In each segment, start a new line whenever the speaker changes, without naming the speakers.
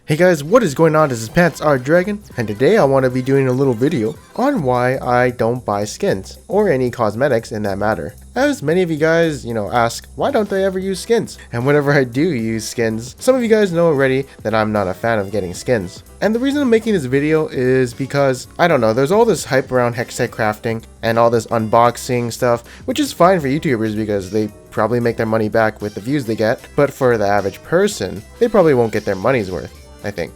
Hey guys, what is going on? This is Pants Our Dragon, and today I want to be doing a little video on why I don't buy skins, or any cosmetics in that matter. As many of you guys, ask, why don't I ever use skins? And whenever I do use skins, some of you guys know already that I'm not a fan of getting skins. And the reason I'm making this video is because, I don't know, there's all this hype around hextech crafting and all this unboxing stuff, which is fine for YouTubers because they probably make their money back with the views they get, but for the average person, they probably won't get their money's worth. I think.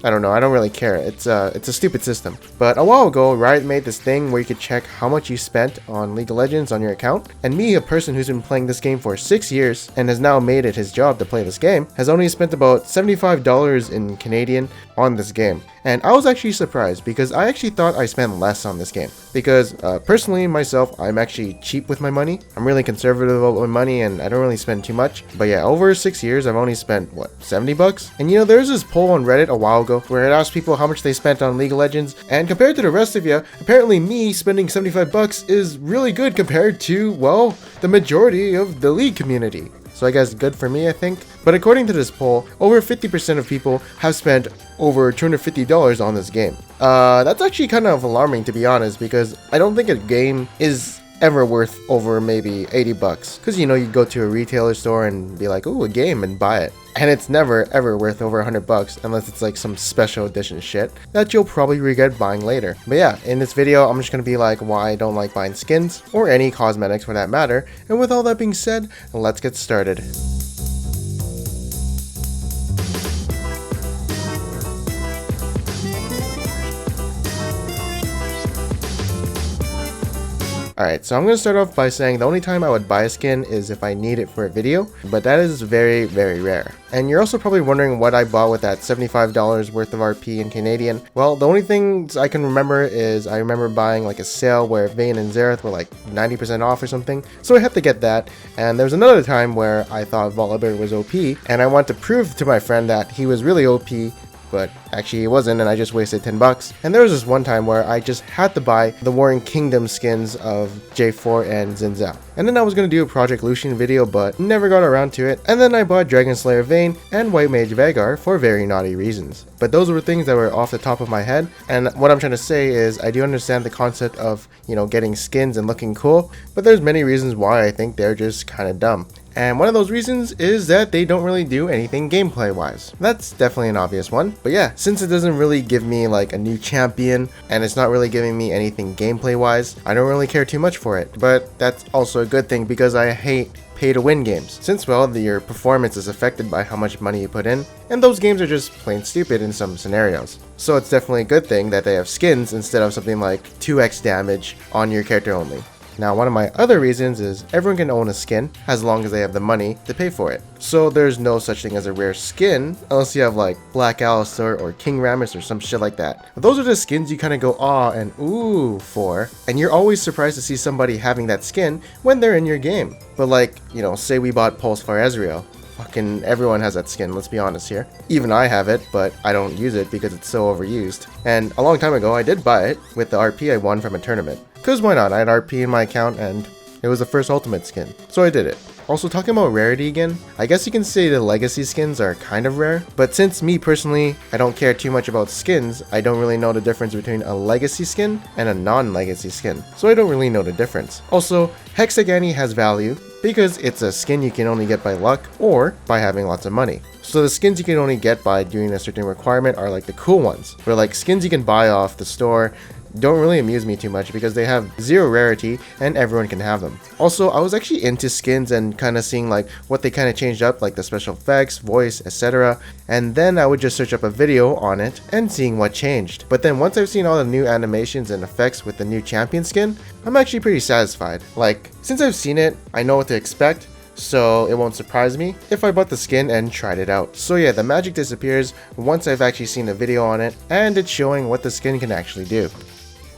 I don't know, I don't really care. It's a stupid system. But a while ago, Riot made this thing where you could check how much you spent on League of Legends on your account. And me, a person who's been playing this game for 6 years and has now made it his job to play this game, has only spent about $75 in Canadian on this game. And I was actually surprised because I actually thought I spent less on this game. Because personally, myself, I'm actually cheap with my money. I'm really conservative about my money and I don't really spend too much. But yeah, over 6 years, I've only spent, what, 70 bucks? And there's this poll on Reddit a while ago where it asked people how much they spent on League of Legends. And compared to the rest of you, apparently me spending 75 bucks is really good compared to, well, the majority of the League community. So I guess good for me, I think. But according to this poll, over 50% of people have spent over $250 on this game. That's actually kind of alarming, to be honest, because I don't think a game is ever worth over maybe 80 bucks. Because you go to a retailer store and be like, ooh, a game, and buy it. And it's never ever worth over 100 bucks unless it's like some special edition shit that you'll probably regret buying later. But yeah, in this video, I'm just gonna be like why I don't like buying skins or any cosmetics for that matter. And with all that being said, let's get started. Alright, so I'm going to start off by saying the only time I would buy a skin is if I need it for a video, but that is very, very rare. And you're also probably wondering what I bought with that $75 worth of RP in Canadian. Well, the only things I can remember is I remember buying like a sale where Vayne and Xerath were like 90% off or something, so I had to get that. And there was another time where I thought Volibear was OP, and I wanted to prove to my friend that he was really OP, but actually it wasn't, and I just wasted 10 bucks. And there was this one time where I just had to buy the Warring Kingdom skins of J4 and Xin Zhao. And then I was going to do a Project Lucian video, but never got around to it. And then I bought Dragon Slayer Vayne and White Mage Veigar for very naughty reasons. But those were things that were off the top of my head. And what I'm trying to say is I do understand the concept of, getting skins and looking cool, but there's many reasons why I think they're just kind of dumb. And one of those reasons is that they don't really do anything gameplay wise. That's definitely an obvious one. But yeah, since it doesn't really give me like a new champion and it's not really giving me anything gameplay wise, I don't really care too much for it. But that's also a good thing because I hate pay to win games, since well, your performance is affected by how much money you put in, and those games are just plain stupid in some scenarios. So it's definitely a good thing that they have skins instead of something like 2x damage on your character only. Now, one of my other reasons is everyone can own a skin as long as they have the money to pay for it. So there's no such thing as a rare skin unless you have like Black Alistair or King Rammus or some shit like that. But those are the skins you kind of go ah and ooh for, and you're always surprised to see somebody having that skin when they're in your game. But like, say we bought Pulsefire Ezreal. Fucking everyone has that skin, let's be honest here. Even I have it, but I don't use it because it's so overused. And a long time ago, I did buy it with the RP I won from a tournament. Cause why not? I had RP in my account and it was the first ultimate skin, so I did it. Also, talking about rarity again, I guess you can say the legacy skins are kind of rare, but since me personally, I don't care too much about skins, I don't really know the difference between a legacy skin and a non-legacy skin, so I don't really know the difference. Also, Hexagani has value because it's a skin you can only get by luck or by having lots of money. So the skins you can only get by doing a certain requirement are like the cool ones, where like skins you can buy off the store don't really amuse me too much because they have zero rarity and everyone can have them. Also, I was actually into skins and kind of seeing like what they kind of changed up, like the special effects, voice, etc. And then I would just search up a video on it and seeing what changed. But then once I've seen all the new animations and effects with the new champion skin, I'm actually pretty satisfied. Like, since I've seen it, I know what to expect, so it won't surprise me if I bought the skin and tried it out. So yeah, the magic disappears once I've actually seen a video on it and it's showing what the skin can actually do.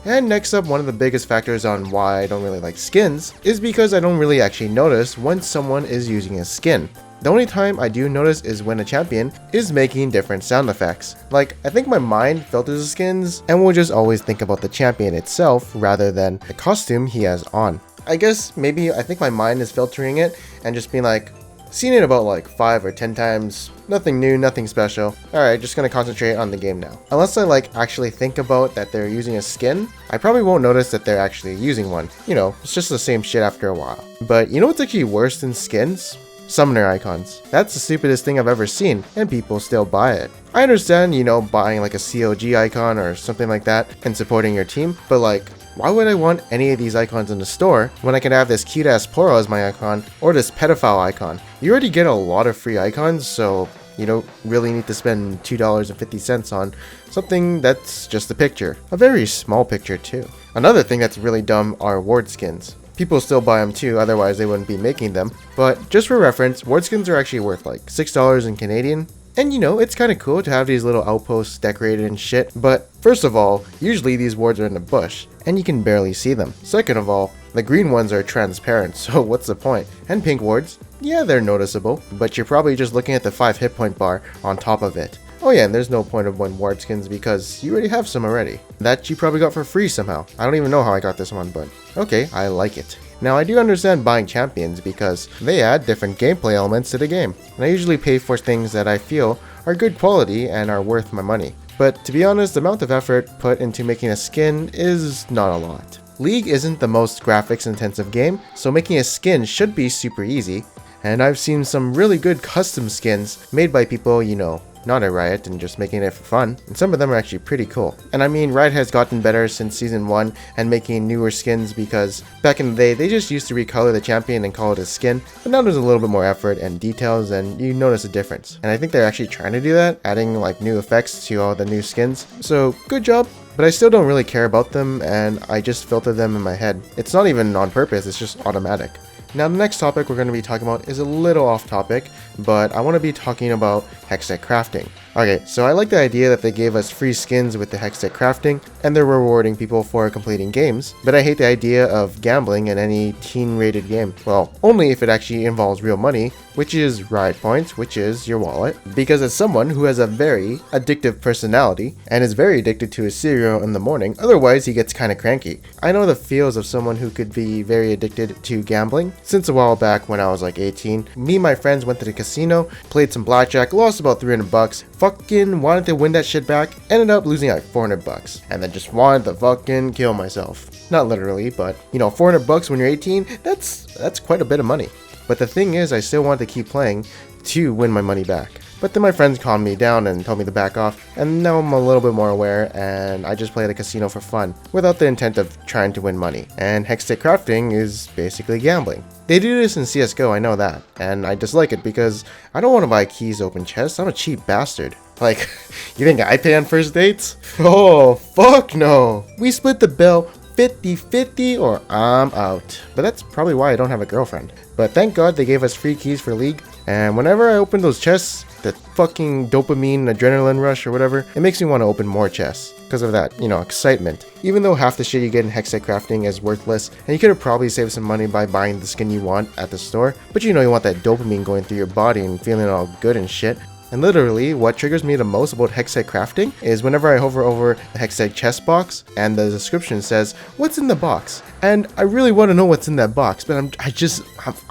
And next up, one of the biggest factors on why I don't really like skins is because I don't really actually notice when someone is using a skin. The only time I do notice is when a champion is making different sound effects. Like, I think my mind filters the skins and will just always think about the champion itself rather than the costume he has on. I guess maybe I think my mind is filtering it and just being like, Seen it about like 5 or 10 times. Nothing new, nothing special. Alright, just gonna concentrate on the game now. Unless I like actually think about that they're using a skin, I probably won't notice that they're actually using one. You know, it's just the same shit after a while. But you know what's actually worse than skins? Summoner icons. That's the stupidest thing I've ever seen, and people still buy it. I understand, you know, buying like a COG icon or something like that and supporting your team, but like, why would I want any of these icons in the store when I can have this cute ass Poro as my icon or this pedophile icon? You already get a lot of free icons, so you don't really need to spend $2.50 on something that's just a picture. A very small picture too. Another thing that's really dumb are ward skins. People still buy them too, otherwise they wouldn't be making them. But just for reference, ward skins are actually worth like $6 in Canadian. And you know, it's kind of cool to have these little outposts decorated and shit, but first of all, usually these wards are in the bush, and you can barely see them. Second of all, the green ones are transparent, so what's the point? And pink wards, yeah, they're noticeable, but you're probably just looking at the 5 hit point bar on top of it. Oh yeah, and there's no point of one ward skins because you already have some already. That you probably got for free somehow. I don't even know how I got this one, but okay, I like it. Now I do understand buying champions because they add different gameplay elements to the game, and I usually pay for things that I feel are good quality and are worth my money. But to be honest, the amount of effort put into making a skin is not a lot. League isn't the most graphics intensive game, so making a skin should be super easy, and I've seen some really good custom skins made by people, you know, not at Riot and just making it for fun, and some of them are actually pretty cool. And I mean, Riot has gotten better since season 1 and making newer skins because back in the day they just used to recolor the champion and call it a skin, but now there's a little bit more effort and details and you notice a difference. And I think they're actually trying to do that, adding like new effects to all the new skins, so good job. But I still don't really care about them and I just filter them in my head. It's not even on purpose, it's just automatic. Now the next topic we're going to be talking about is a little off topic, but I want to be talking about Hextech crafting. Okay, so I like the idea that they gave us free skins with the Hextech crafting, and they're rewarding people for completing games, but I hate the idea of gambling in any teen-rated game. Well, only if it actually involves real money, which is riot points, which is your wallet. Because as someone who has a very addictive personality, and is very addicted to his cereal in the morning, otherwise he gets kinda cranky. I know the feels of someone who could be very addicted to gambling. Since a while back when I was like 18, me and my friends went to the casino, played some blackjack, lost about 300 bucks, fucking wanted to win that shit back, ended up losing like 400 bucks, and then just wanted to fucking kill myself. Not literally, but you know, 400 bucks when you're 18, that's quite a bit of money. But the thing is, I still wanted to keep playing to win my money back. But then my friends calmed me down and told me to back off, and now I'm a little bit more aware and I just play at a casino for fun, without the intent of trying to win money. And Hextech crafting is basically gambling. They do this in CSGO, I know that, and I dislike it because I don't want to buy keys to open chests, I'm a cheap bastard. Like, you think I pay on first dates? Oh, fuck no! We split the bill 50-50 or I'm out. But that's probably why I don't have a girlfriend. But thank God they gave us free keys for League, and whenever I open those chests, the fucking dopamine adrenaline rush or whatever, it makes me want to open more chests because of that, you know, excitement. Even though half the shit you get in Hextech crafting is worthless, and you could have probably saved some money by buying the skin you want at the store, but you know you want that dopamine going through your body and feeling all good and shit. And literally, what triggers me the most about Hextech crafting is whenever I hover over the Hextech chest box and the description says, what's in the box? And I really want to know what's in that box, but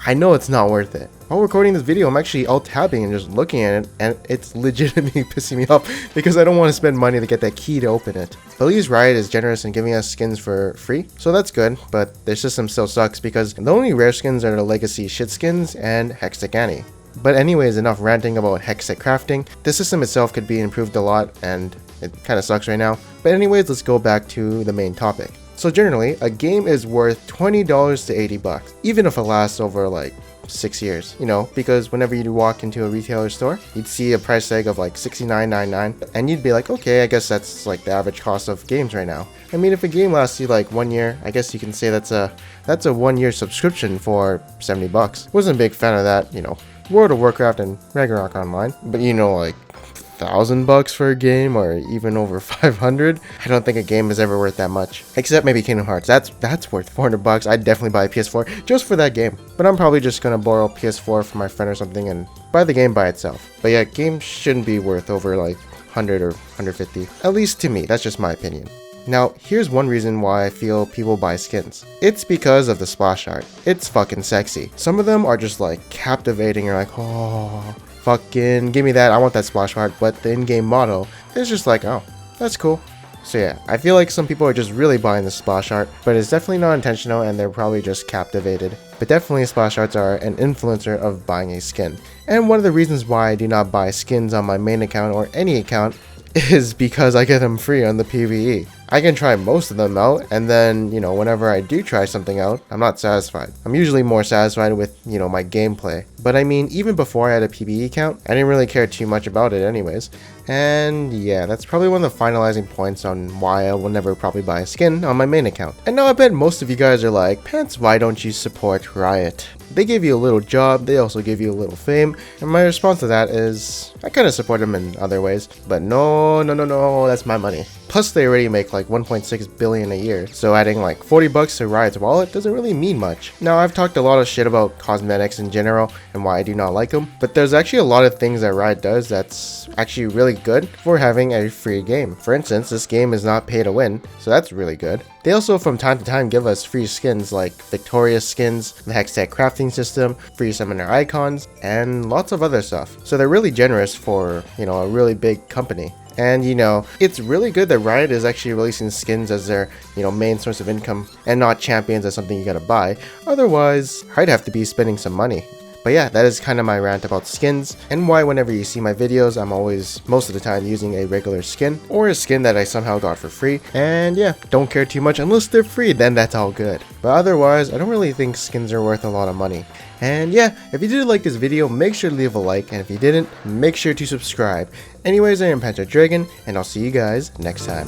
I know it's not worth it. While recording this video, I'm actually alt-tabbing and just looking at it, and it's legitimately pissing me off because I don't want to spend money to get that key to open it. But at least Riot is generous in giving us skins for free, so that's good, but their system still sucks because the only rare skins are the legacy shit skins and Hextech Annie. But anyways, enough ranting about Hextech crafting. The system itself could be improved a lot and it kinda sucks right now. But anyways, let's go back to the main topic. So generally, a game is worth $20 to 80 bucks, even if it lasts over like 6 years, you know, because whenever you walk into a retailer store, you'd see a price tag of like $69.99 and you'd be like, okay, I guess that's like the average cost of games right now. I mean, if a game lasts you like 1 year, I guess you can say that's a 1 year subscription for 70 bucks. Wasn't a big fan of that, you know, World of Warcraft and Ragnarok Online, but you know, like $1,000 for a game or even over 500, I don't think a game is ever worth that much, except maybe Kingdom Hearts. That's worth 400 bucks. I'd definitely buy a PS4 just for that game, but I'm probably just gonna borrow a PS4 from my friend or something and buy the game by itself. But yeah, games shouldn't be worth over like 100 or 150, at least to me. That's just my opinion. Now, here's one reason why I feel people buy skins. It's because of the splash art. It's fucking sexy. Some of them are just like captivating. You're like, oh, fucking give me that. I want that splash art. But the in-game model is just like, oh, that's cool. So yeah, I feel like some people are just really buying the splash art, but it's definitely not intentional and they're probably just captivated. But definitely splash arts are an influencer of buying a skin. And one of the reasons why I do not buy skins on my main account or any account is because I get them free on the PvE. I can try most of them out, and then, whenever I do try something out, I'm not satisfied. I'm usually more satisfied with, my gameplay. But I mean, even before I had a PvE account, I didn't really care too much about it anyways. And yeah, that's probably one of the finalizing points on why I will never probably buy a skin on my main account. And now I bet most of you guys are like, Pants, why don't you support Riot? They give you a little job, they also give you a little fame, and my response to that is, I kind of support them in other ways, but no, that's my money. Plus they already make like 1.6 billion a year, so adding like 40 bucks to Riot's wallet doesn't really mean much. Now I've talked a lot of shit about cosmetics in general and why I do not like them, but there's actually a lot of things that Riot does that's actually really good for having a free game. For instance, this game is not pay to win, so that's really good. They also from time to time give us free skins like Victorious skins, the Hextech crafting system, free summoner icons, and lots of other stuff. So they're really generous for, a really big company. And it's really good that Riot is actually releasing skins as their, main source of income and not champions as something you gotta buy. Otherwise, I'd have to be spending some money. But yeah, that is kind of my rant about skins and why whenever you see my videos, I'm always, most of the time, using a regular skin or a skin that I somehow got for free. And yeah, don't care too much unless they're free, then that's all good. But otherwise, I don't really think skins are worth a lot of money. And yeah, if you did like this video, make sure to leave a like, and if you didn't, make sure to subscribe. Anyways, I am Panta Dragon, and I'll see you guys next time.